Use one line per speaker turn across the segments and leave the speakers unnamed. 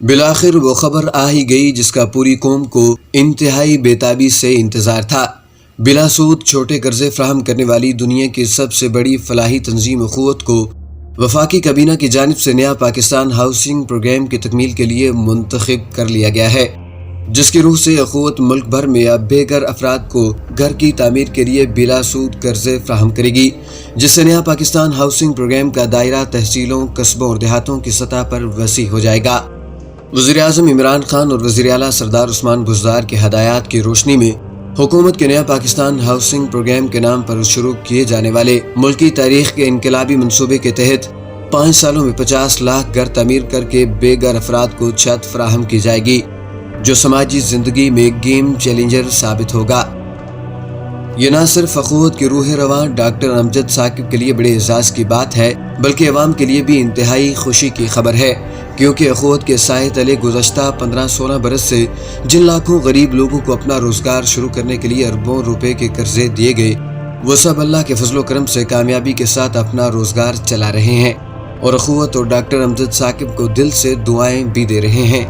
बिलाखिर वो खबर आ ही गई जिसका पूरी कौम को इंतहाई बेताबी से इंतज़ार था। बिलासूद छोटे कर्जे फ्राहम करने वाली दुनिया की सबसे बड़ी फलाही तंजीम अखुवत को वफाकी काबीना की जानिब से नया पाकिस्तान हाउसिंग प्रोग्राम की तकमील के लिए मुंतखब कर लिया गया है, जिसकी रूह से अखुवत मुल्क भर में अब बेघर अफराद को घर की तामीर के लिए बिलासूद कर्जे फ्राहम करेगी, जिससे नया पाकिस्तान हाउसिंग प्रोग्राम का दायरा तहसीलों, कस्बों और देहातों की सतह पर वसी हो जाएगा। वज़ीर-ए-आज़म इमरान खान और वज़ीर आला सरदार उस्मान बुज़दार की हदायत की रोशनी में हुकूमत के नया पाकिस्तान हाउसिंग प्रोग्राम के नाम पर शुरू किए जाने वाले मुल्की तारीख के इनकलाबी मंसूबे के तहत 5 सालों में 50 लाख घर तमीर करके बेघर अफराद को छत फराहम की जाएगी, जो समाजी जिंदगी में गेम चैलेंजर साबित होगा। ये न सिर्फ अखुवत की रूह रवां डॉक्टर अमजद साकिब के लिए बड़े एजाज की बात है, बल्कि अवाम के लिए भी इंतहाई खुशी की खबर है, क्योंकि अखुवत के साए तले गुज़श्ता 15-16 बरस से जिन लाखों गरीब लोगों को अपना रोजगार शुरू करने के लिए अरबों रुपए के कर्जे दिए गए, वो सब अल्लाह के फजलो करम से कामयाबी के साथ अपना रोजगार चला रहे हैं और अखुवत और डॉक्टर अमजद साकिब को दिल से दुआएं भी दे रहे हैं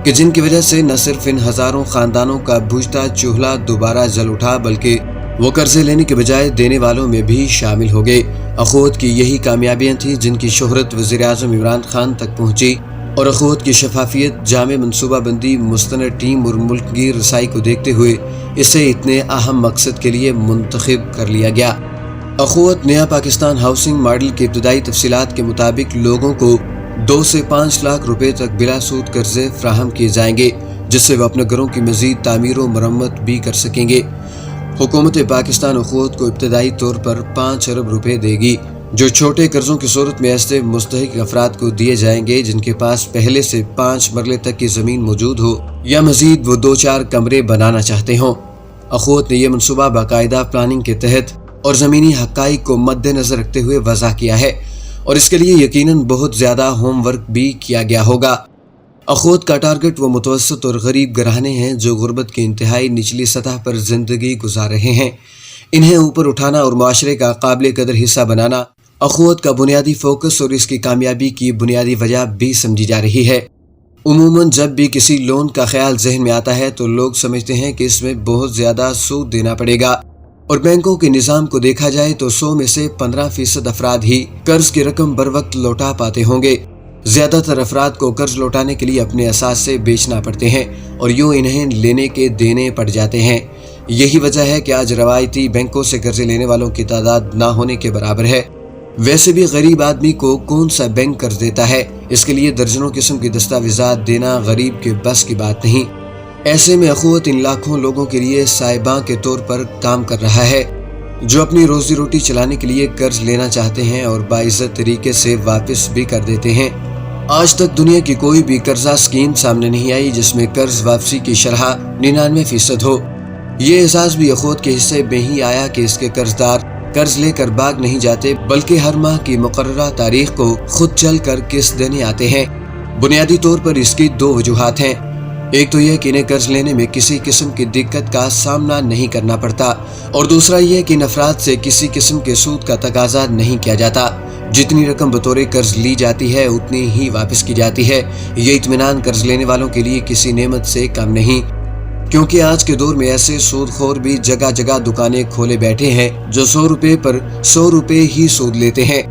कि जिनकी वजह से न सिर्फ इन हजारों खानदानों का बुझता चूल्हा दोबारा जल उठा, बल्कि वो कर्जे लेने के बजाय देने वालों में भी शामिल हो गए। अखुवत की यही कामयाबियां थी जिनकी शोहरत वज़ीर-ए-आज़म इमरान खान तक पहुंची और अखुवत की शफाफियत, जामे मनसूबाबंदी, मुस्तनद टीम और मुल्क की रसाई को देखते हुए इसे इतने अहम मकसद के लिए मुंतखब कर लिया गया। अखुवत नया पाकिस्तान हाउसिंग मॉडल की इब्तदाई तफसीलात के मुताबिक लोगों को 2 से 5 लाख रुपए तक बिला सूद कर्जे फ्राहम किए जाएंगे, जिससे वह अपने घरों की मजीद तामीर व मरम्मत भी कर सकेंगे। हुकूमत पाकिस्तान अखुवत को इब्तदाई तौर पर 5 अरब रुपए देगी, जो छोटे कर्जों की सूरत में ऐसे मुस्तहिक अफराद को दिए जाएंगे जिनके पास पहले से 5 मरले तक की ज़मीन मौजूद हो या मजीद वो 2-4 कमरे बनाना चाहते हों। अखुवत ने यह मनसूबा बाकायदा प्लानिंग के तहत और ज़मीनी हक़ाइक़ को मद्देनज़र रखते हुए वज़ा किया है और इसके लिए यकीनन बहुत ज़्यादा होमवर्क भी किया गया होगा। अखुवत का टारगेट वो मुतवस्सित और गरीब घराने हैं जो गुर्बत की इंतहाई निचली सतह पर ज़िंदगी गुजार रहे हैं। इन्हें ऊपर उठाना और माशरे का काबिल कदर हिस्सा बनाना अखुवत का बुनियादी फोकस और इसकी कामयाबी की बुनियादी वजह भी समझी जा रही है। उमूमन जब भी किसी लोन का ख्याल जहन में आता है तो लोग समझते हैं कि इसमें बहुत ज़्यादा सूद देना पड़ेगा, और बैंकों के निज़ाम को देखा जाए तो 100 में से 15% अफराद ही कर्ज की रकम बर वक्त लौटा पाते होंगे। ज़्यादातर अफराद को कर्ज लौटाने के लिए अपने असास से बेचना पड़ते हैं और यूँ इन्हें लेने के देने पड़ जाते हैं। यही वजह है कि आज रवायती बैंकों से कर्जे लेने वालों की तादाद ना होने के बराबर है। वैसे भी गरीब आदमी को कौन सा बैंक कर्ज देता है, इसके लिए दर्जनों किस्म की दस्तावेजात देना गरीब के बस की बात नहीं। ऐसे में अखुवत इन लाखों लोगों के लिए साहिबां के तौर पर काम कर रहा है, जो अपनी रोजी रोटी चलाने के लिए कर्ज लेना चाहते हैं और बाइज्जत तरीके से वापस भी कर देते हैं। आज तक दुनिया की कोई भी कर्जा स्कीम सामने नहीं आई जिसमें कर्ज वापसी की शरह 99% हो। ये एहसास भी अखुवत के हिस्से में ही आया कि इसके कर्जदार कर्ज लेकर भाग नहीं जाते, बल्कि हर माह की मुकर्ररा तारीख को खुद चल कर किस्त देने आते हैं। बुनियादी तौर पर इसकी 2 वजूहात हैं। एक तो यह कि इन्हें कर्ज लेने में किसी किस्म की दिक्कत का सामना नहीं करना पड़ता, और दूसरा यह कि इन अफराद से किसी किस्म के सूद का तकाजा नहीं किया जाता। जितनी रकम बतौर कर्ज ली जाती है उतनी ही वापस की जाती है। ये इत्मीनान कर्ज लेने वालों के लिए किसी नेमत से कम नहीं, क्योंकि आज के दौर में ऐसे सूदखोर भी जगह जगह दुकानें खोले बैठे हैं जो 100 रुपए पर 100 रुपए ही सूद लेते हैं,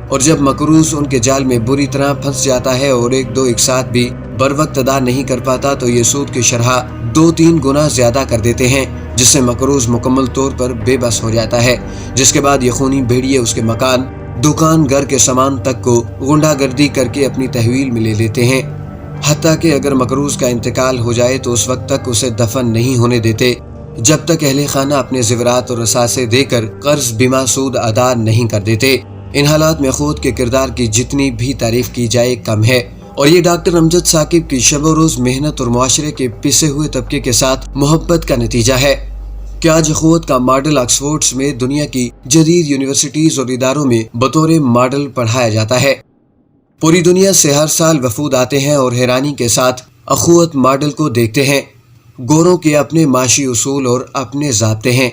और जब मकरूज उनके जाल में बुरी तरह फंस जाता है और 1-2 एक साथ भी बर वक्त अदा नहीं कर पाता तो ये सूद की शरह 2-3 गुना ज्यादा कर देते हैं, जिससे मकरूज मुकम्मल तौर पर बेबस हो जाता है। जिसके बाद ये खूनी भेड़िए उसके मकान, दुकान, घर के सामान तक को गुंडागर्दी करके अपनी तहवील में ले लेते हैं। हत्ता कि अगर मकरूज का इंतकाल हो जाए तो उस वक्त तक उसे दफन नहीं होने देते जब तक अहले खाना अपने ज़ेवरात और असासे देकर कर्ज बिमा सूद अदा नहीं कर देते। इन हालात में अखुवत के किरदार की जितनी भी तारीफ की जाए कम है, और ये डॉक्टर अमजद साकिब की शब रोज मेहनत और मुआशरे के पिसे हुए तबके के साथ मोहब्बत का नतीजा है कि आज अखुवत का मॉडल ऑक्सफोर्ड में दुनिया की जदीद यूनिवर्सिटीज और इदारों में बतौर मॉडल पढ़ाया जाता है। पूरी दुनिया से हर साल वफूद आते हैं और हैरानी के साथ अखुवत मॉडल को देखते हैं। गोरों के अपने माशी उसूल और अपने ज़ाब्ते हैं।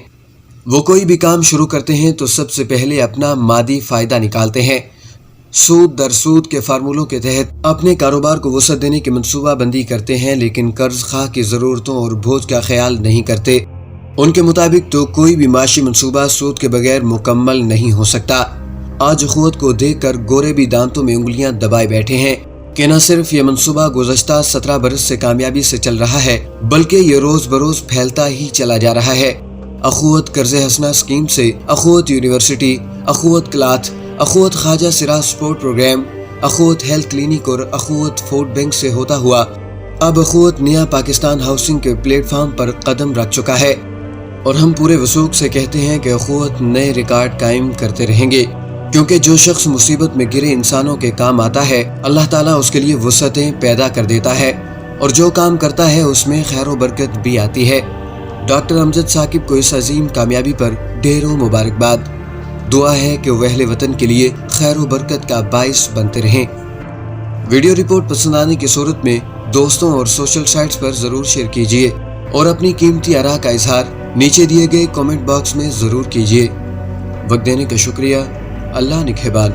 वो कोई भी काम शुरू करते हैं तो सबसे पहले अपना मादी फ़ायदा निकालते हैं। سود در سود کے فارمولوں کے تحت اپنے کاروبار کو وسعت دینے کی منصوبہ بندی کرتے ہیں، لیکن قرض خواہ کی ضرورتوں اور بوجھ کا خیال نہیں کرتے۔ ان کے مطابق تو کوئی بھی معاشی منصوبہ سود کے بغیر مکمل نہیں ہو سکتا۔ آج اخوت کو دیکھ کر گورے بھی دانتوں میں انگلیاں دبائے بیٹھے ہیں کہ نہ صرف یہ منصوبہ گزشتہ 17 برس سے کامیابی سے چل رہا ہے، بلکہ یہ روز بروز پھیلتا ہی چلا جا رہا ہے۔ اخوت قرض حسنہ اسکیم سے اخوت یونیورسٹی، اخوت کلاتھ، اخوت خواجہ سراج سپورٹ پروگرام، اخوت ہیلتھ کلینک اور اخوت فوڈ بینک سے ہوتا ہوا اب اخوت نیا پاکستان ہاؤسنگ کے پلیٹ فارم پر قدم رکھ چکا ہے، اور ہم پورے وثوق سے کہتے ہیں کہ اخوت نئے ریکارڈ قائم کرتے رہیں گے، کیونکہ جو شخص مصیبت میں گرے انسانوں کے کام آتا ہے، اللہ تعالیٰ اس کے لیے وسعتیں پیدا کر دیتا ہے، اور جو کام کرتا ہے اس میں خیر و برکت بھی آتی ہے۔ ڈاکٹر امجد ثاقب کو اس عظیم کامیابی پر ڈھیروں مبارکباد۔ دعا ہے کہ وہ اہل وطن کے لیے خیر و برکت کا باعث بنتے رہیں۔ ویڈیو رپورٹ پسند آنے کی صورت میں دوستوں اور سوشل سائٹس پر ضرور شیئر کیجیے، اور اپنی قیمتی آراء کا اظہار نیچے دیے گئے کامنٹ باکس میں ضرور کیجیے۔ وقت دینے کا شکریہ۔ اللہ نگہبان۔